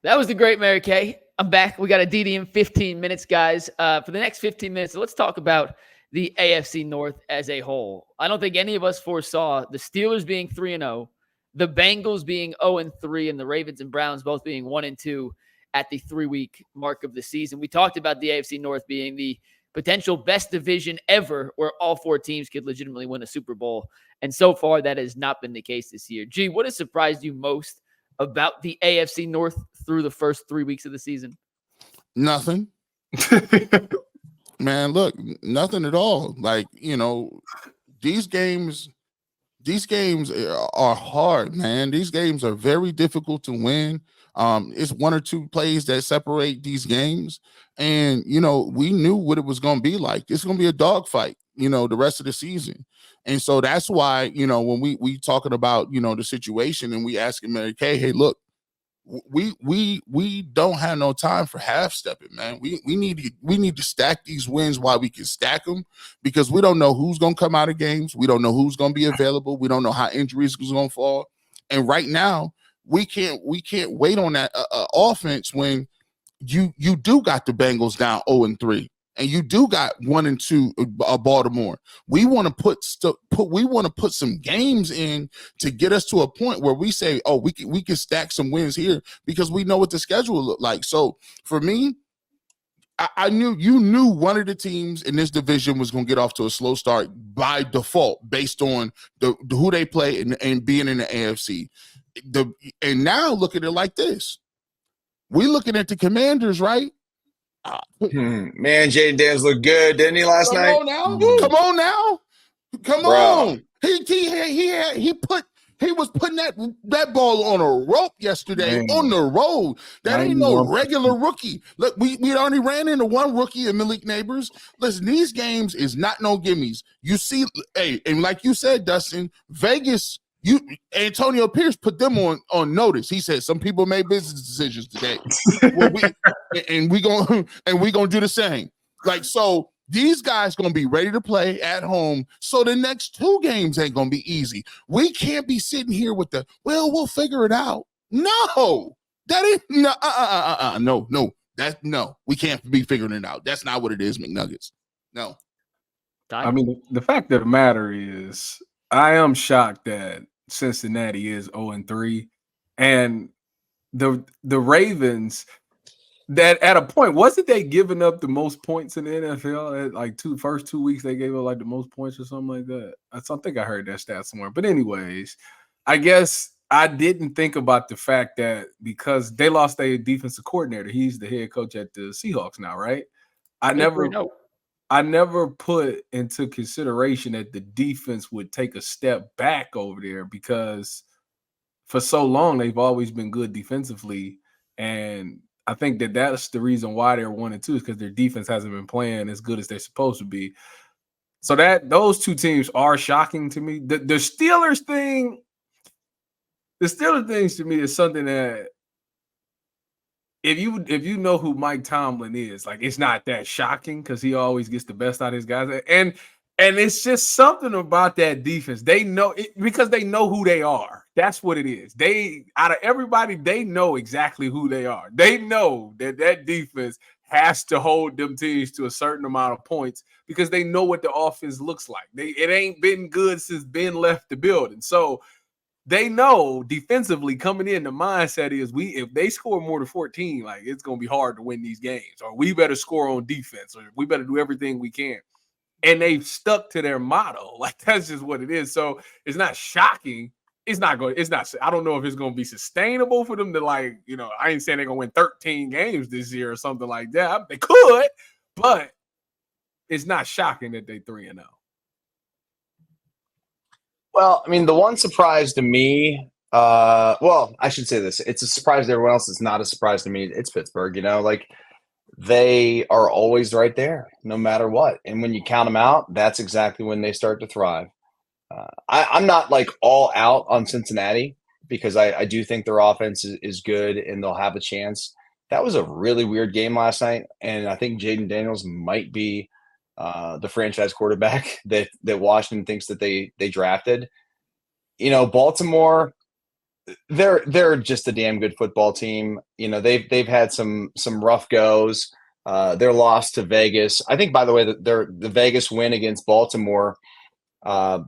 That was the great Mary Kay. I'm back. We got a DD in 15 minutes, guys. For the next 15 minutes, let's talk about the AFC North as a whole. I don't think any of us foresaw the Steelers being 3-0, the Bengals being 0-3, and the Ravens and Browns both being 1-2 at the 3-week mark of the season. We talked about the AFC North being the potential best division ever where all four teams could legitimately win a Super Bowl. And so far, that has not been the case this year. G, what has surprised you most about the AFC North through the first 3 weeks of the season? Nothing. Man, look, nothing at all. Like, these games are hard, man. These games are very difficult to win. It's one or two plays that separate these games. And, we knew what it was going to be like. It's going to be a dogfight, the rest of the season. And so that's why, when we talking about, the situation and we asking Mary Kay, hey, look, we don't have no time for half stepping, man. We need to stack these wins while we can stack them, because we don't know who's going to come out of games. We don't know who's going to be available. We don't know how injuries is going to fall. And right now, we can't wait on that offense when you do got the Bengals down 0-3. And you do got 1-2 Baltimore. We want to put some games in to get us to a point where we say, oh, we can stack some wins here, because we know what the schedule look like. So for me, I knew one of the teams in this division was going to get off to a slow start by default based on who they play and being in the AFC. And now look at it like this: we looking at the Commanders, right? Man, Jaden Daniels looked good, didn't he, last night? Come on now. Come on. He was putting that ball on a rope yesterday on the road. That ain't no regular rookie. Look, we already ran into one rookie in Malik Neighbors. Listen, these games is not no gimmies. You see, hey, and like you said, Dustin, Vegas, Antonio Pierce put them on notice. He said some people made business decisions today. we gonna do the same. Like, so these guys gonna be ready to play at home. So the next two games ain't gonna be easy. We can't be sitting here with we'll figure it out. No, that ain't no. We can't be figuring it out. That's not what it is, McNuggets. No. I mean, the fact of the matter is, I am shocked that Cincinnati is 0-3, and the Ravens, that at a point, wasn't they giving up the most points in the NFL at like first 2 weeks? They gave up like the most points or something like that. I think I heard that stat somewhere. But anyways, I guess I didn't think about the fact that because they lost their defensive coordinator, he's the head coach at the Seahawks now, right? I never put into consideration that the defense would take a step back over there, because for so long they've always been good defensively, and I think that's the reason why they're 1-2 is because their defense hasn't been playing as good as they're supposed to be. So those two teams are shocking to me. The Steelers thing to me is something that, if you know who Mike Tomlin is, like, it's not that shocking because he always gets the best out of his guys. And it's just something about that defense. They know it because they know who they are. That's what it is. Out of everybody, they know exactly who they are. They know that defense has to hold them teams to a certain amount of points because they know what the offense looks like. It ain't been good since Ben left the building. So they know defensively coming in, the mindset is if they score more than 14, like, it's going to be hard to win these games, or we better score on defense, or we better do everything we can. And they've stuck to their motto. Like, that's just what it is. So it's not shocking. I don't know if it's going to be sustainable for them to, like, I ain't saying they're going to win 13 games this year or something like that. They could, but it's not shocking that they 3-0. Well, I mean, the one surprise to me, I should say this. It's a surprise to everyone else. It's not a surprise to me. It's Pittsburgh, like, they are always right there no matter what. And when you count them out, that's exactly when they start to thrive. I'm not like all out on Cincinnati because I do think their offense is good and they'll have a chance. That was a really weird game last night. And I think Jaden Daniels might be the franchise quarterback that Washington thinks that they drafted. Baltimore, they're just a damn good football team. You know, they've had some rough goes. Their loss to Vegas, I think, by the way, the Vegas win against Baltimore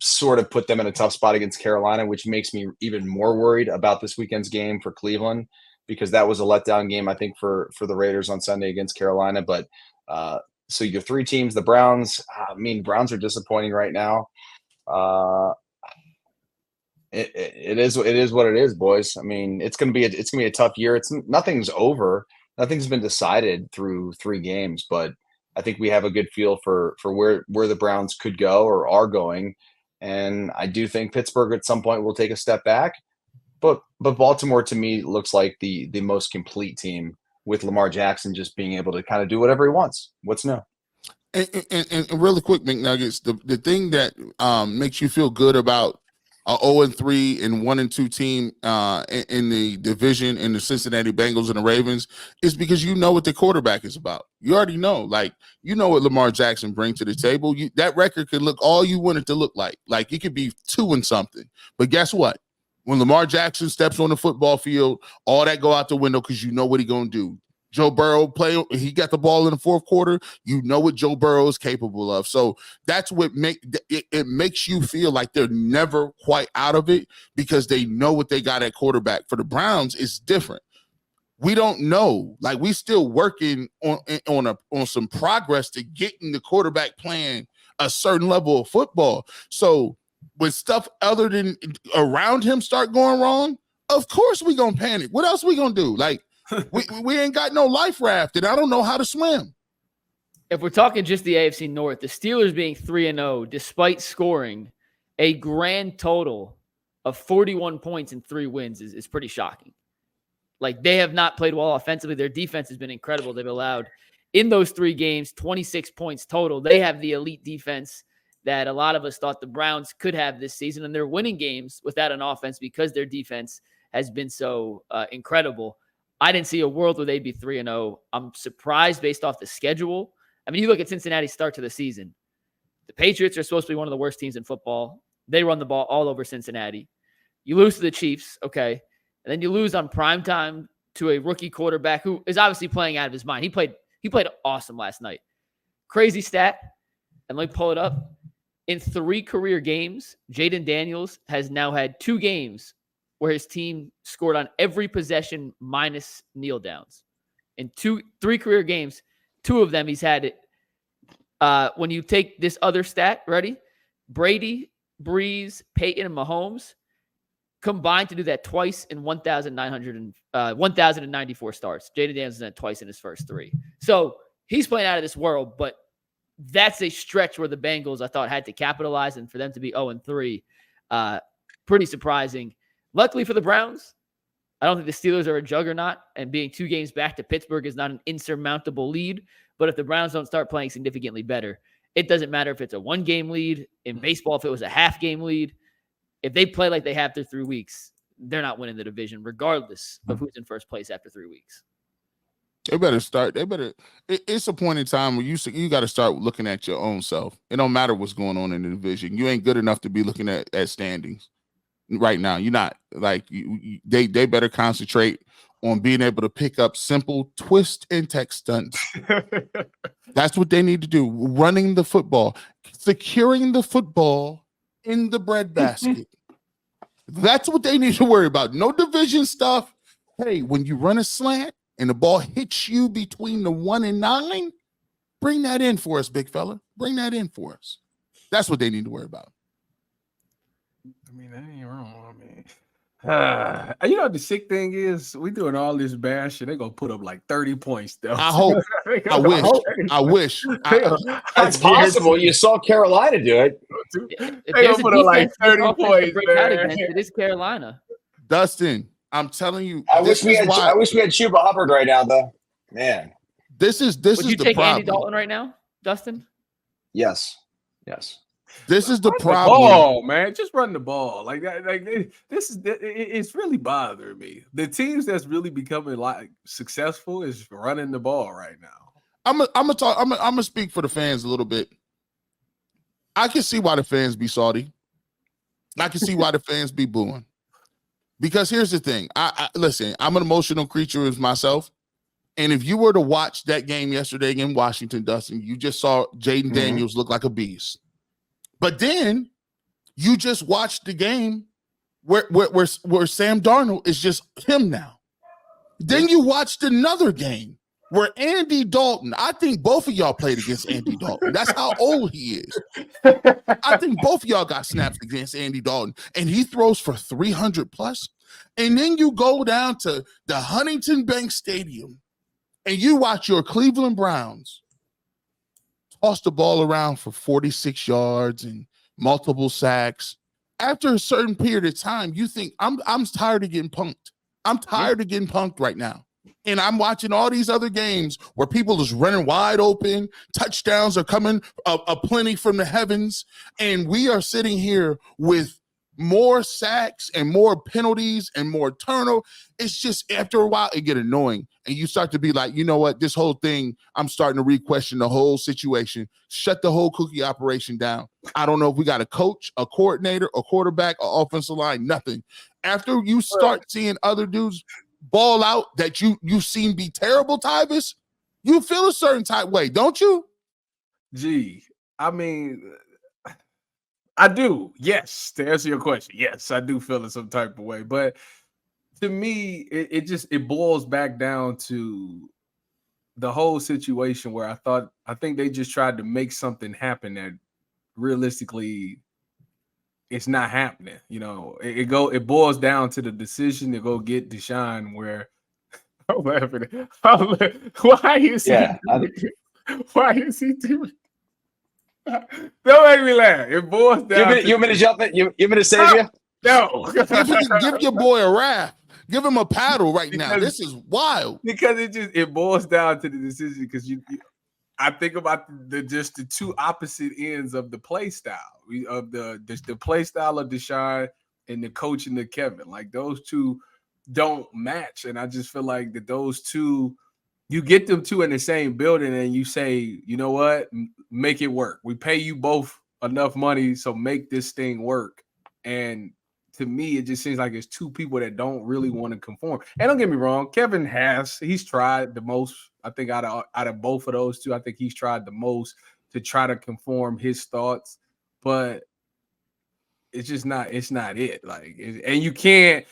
sort of put them in a tough spot against Carolina, which makes me even more worried about this weekend's game for Cleveland, because that was a letdown game, I think, for the Raiders on Sunday against Carolina. But so your three teams, the Browns, I mean, Browns are disappointing right now. It is what it is, boys. I mean, it's gonna be a tough year. Nothing's over. Nothing's been decided through 3 games, but I think we have a good feel for where the Browns could go or are going. And I do think Pittsburgh at some point will take a step back. But Baltimore, to me, looks like the most complete team, with Lamar Jackson just being able to kind of do whatever he wants. What's new? And really quick, McNuggets, the thing that makes you feel good about a 0-3 and 1-2 team in the division in the Cincinnati Bengals and the Ravens is because you know what the quarterback is about. You already know, like, you know what Lamar Jackson brings to the table. That record could look all you want it to look like. Like, it could be 2-something. But guess what? When Lamar Jackson steps on the football field, all that go out the window because you know what he's going to do. Joe Burrow he got the ball in the fourth quarter. You know what Joe Burrow is capable of. So that's what it makes you feel like they're never quite out of it, because they know what they got at quarterback. For the Browns, it's different. We don't know. Like, we still working on some progress to getting the quarterback playing a certain level of football. So when stuff other than around him start going wrong, of course we gonna panic. What else we gonna do? Like, we ain't got no life raft, and I don't know how to swim. If we're talking just the AFC North, the Steelers being 3-0, despite scoring a grand total of 41 points and 3 wins is pretty shocking. Like, they have not played well offensively. Their defense has been incredible. They've allowed, in those 3 games, 26 points total. They have the elite defense that a lot of us thought the Browns could have this season, and they're winning games without an offense because their defense has been so incredible. I didn't see a world where they'd be 3-0. I'm surprised based off the schedule. I mean, you look at Cincinnati's start to the season. The Patriots are supposed to be one of the worst teams in football. They run the ball all over Cincinnati. You lose to the Chiefs, okay, and then you lose on primetime to a rookie quarterback who is obviously playing out of his mind. He played awesome last night. Crazy stat, and let me pull it up. In 3 career games, Jaden Daniels has now had 2 games where his team scored on every possession minus kneel downs. In 3 career games, 2 of them he's had it. When you take this other stat, ready? Brady, Breeze, Peyton, and Mahomes combined to do that twice in 1,094 starts. Jaden Daniels has done it twice in his first 3. So he's playing out of this world, but that's a stretch where the Bengals, I thought, had to capitalize, and for them to be 0-3, pretty surprising. Luckily for the Browns, I don't think the Steelers are a juggernaut, and being 2 games back to Pittsburgh is not an insurmountable lead. But if the Browns don't start playing significantly better, it doesn't matter if it's a 1-game lead. In baseball, if it was a half-game lead, if they play like they have through 3 weeks, they're not winning the division, regardless of who's in first place after 3 weeks. They better start. It's a point in time where you got to start looking at your own self. It don't matter what's going on in the division. You ain't good enough to be looking at standings right now. You're not. Like, they better concentrate on being able to pick up simple twist and tech stunts. That's what they need to do. Running the football, securing the football in the breadbasket. That's what they need to worry about. No division stuff. Hey, when you run a slant and the ball hits you between the 1 and 9, bring that in for us, big fella. Bring that in for us. That's what they need to worry about. I mean, that ain't wrong. I mean, you know what the sick thing is? We doing all this bad shit. They're going to put up like 30 points, though. I hope. I wish. It's possible. You saw Carolina do it. They're going to put up like 30 points, man. It is Carolina. Dustin, I'm telling you. I wish we had Chuba Hubbard right now, though. Man. This is the problem. Would you take Andy Dalton right now, Dustin? Yes. This is the problem. The ball, man. Just run the ball. It's really bothering me. The teams that's really becoming like successful is running the ball right now. I'm gonna speak for the fans a little bit. I can see why the fans be salty. I can see why the fans be booing. Because here's the thing. I listen, I'm an emotional creature as myself. And if you were to watch that game yesterday in Washington, Dustin, you just saw Jaden Daniels look like a beast. But then you just watched the game where Sam Darnold is just him now. Then you watched another game where Andy Dalton, I think both of y'all played against Andy Dalton. That's how old he is. I think both of y'all got snaps against Andy Dalton, and he throws for 300 plus. And then you go down to the Huntington Bank Stadium, and you watch your Cleveland Browns toss the ball around for 46 yards and multiple sacks. After a certain period of time, you think, I'm tired of getting punked. I'm tired of getting punked right now. And I'm watching all these other games where people is running wide open, touchdowns are coming aplenty from the heavens, and we are sitting here with more sacks and more penalties and more turnover. It's just after a while it get annoying, and you start to be like, you know what, this whole thing, I'm starting to re-question the whole situation. Shut the whole cookie operation down. I don't know if we got a coach, a coordinator, a quarterback, an offensive line, nothing. After you start seeing other dudes ball out that you seen be terrible, Tyvis, you feel a certain type way, don't you? Gee, I mean, I do. Yes, to answer your question, yes, I do feel in some type of way. But to me, it boils back down to the whole situation where I think they just tried to make something happen that realistically it's not happening. You know, it boils down to the decision to go get Deshaun. Where I'm laughing. Why is he doing? Don't make me laugh. It boils down. You want me to jump it? You want me to save you? No. Give your boy a raft. Give him a paddle right now. This is wild. Because it boils down to the decision. Because I think about the two opposite ends of the play style of the play style of Deshaun and the coaching of Kevin. Like those two don't match, and I just feel like that those two, you get them two in the same building, and you say, you know what, make it work. We pay you both enough money, so make this thing work. And to me, it just seems like it's two people that don't really want to conform. And don't get me wrong, Kevin he's tried the most. I think out of both of those two, I think he's tried the most to try to conform his thoughts, but it's just not. It's not it. Like, and you can't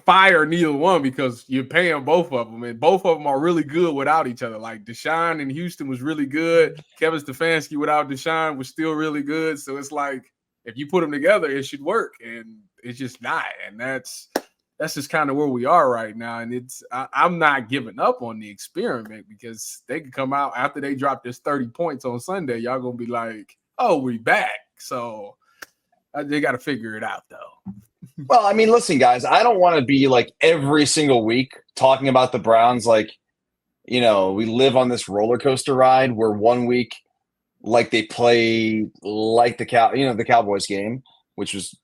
fire neither one because you're paying both of them, and both of them are really good without each other. Like Deshaun in Houston was really good. Kevin Stefanski without Deshaun was still really good. So it's like if you put them together, it should work, and it's just not. And that's just kind of where we are right now. And I'm not giving up on the experiment because they could come out after they drop this 30 points on Sunday. Y'all gonna be like, "Oh, we back." So they got to figure it out, though. Well, I mean, listen, guys, I don't want to be like every single week talking about the Browns. Like, you know, we live on this roller coaster ride where 1 week, like they play like the Cowboys game, which was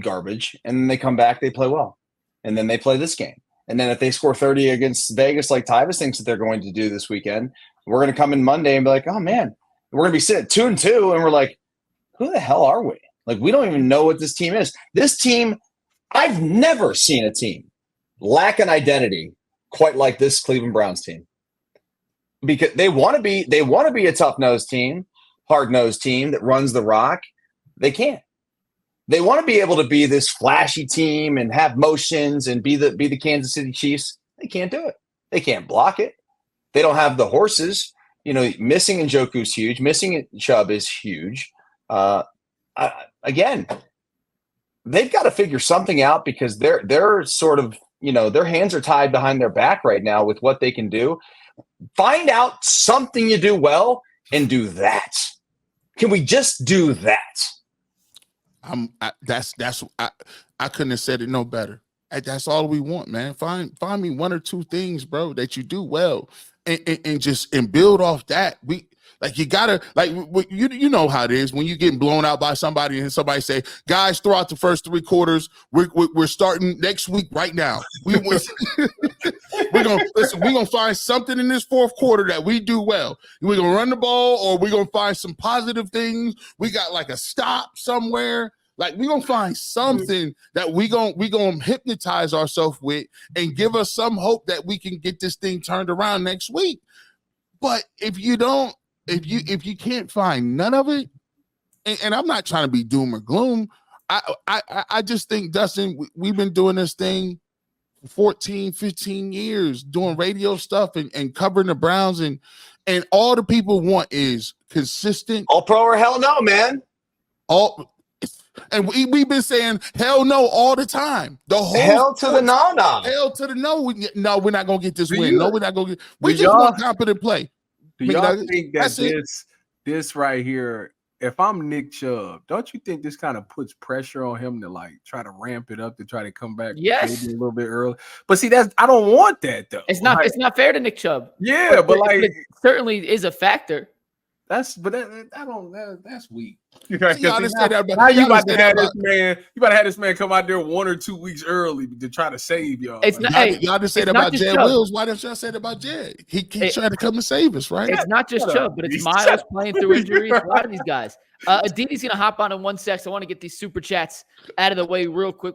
garbage, and then they come back, they play well, and then they play this game, and then if they score 30 against Vegas, like Tyvis thinks that they're going to do this weekend, we're going to come in Monday and be like, oh man, we're going to be sitting at 2-2, and we're like, who the hell are we? Like, we don't even know what this team is. This team, I've never seen a team lack an identity quite like this Cleveland Browns team. Because they want to be a tough-nosed team, hard-nosed team that runs the rock. They can't. They want to be able to be this flashy team and have motions and be the Kansas City Chiefs. They can't do it. They can't block it. They don't have the horses. You know, missing Njoku's huge. Missing Chubb is huge. Again, they've got to figure something out because they're sort of, you know, their hands are tied behind their back right now with what they can do. Find out something you do well and do that. Can we just do that? I couldn't have said it no better. That's all we want, man. Find me one or two things, bro, that you do well, and build off that. You gotta, you know how it is when you're getting blown out by somebody and somebody say, guys, throughout the first three quarters, we're starting next week right now. We're gonna find something in this fourth quarter that we do well. We're gonna run the ball, or we're gonna find some positive things. We got like a stop somewhere. Like we're gonna find something that we gonna hypnotize ourselves with and give us some hope that we can get this thing turned around next week. But if you can't find none of it, and I'm not trying to be doom or gloom, I just think, Dustin, we've been doing this thing 14, 15 years, doing radio stuff and covering the Browns, and all the people want is consistent. All pro or hell no, man. And we've been saying hell no all the time. The whole hell to the no. Hell to the no. No, we're not gonna get this win. No, we're not gonna get. We just y'all- want competent play. Do y'all think that this right here, if I'm Nick Chubb, don't you think this kind of puts pressure on him to like try to ramp it up to try to come back maybe a little bit early? But see, I don't want that though. It's not fair to Nick Chubb. Yeah, but like it certainly is a factor. That's weak. See, y'all just say that about, now you about to have this man. You about to have this man come out there 1 or 2 weeks early to try to save y'all. It's not, y'all just said about Jed Wills. Why don't y'all say that about Jed? He tried to come and save us, right? It's not just Chubb, but it's Miles playing through injuries. A lot of these guys. Aditi's gonna hop on in 1 sec. So I want to get these super chats out of the way real quick.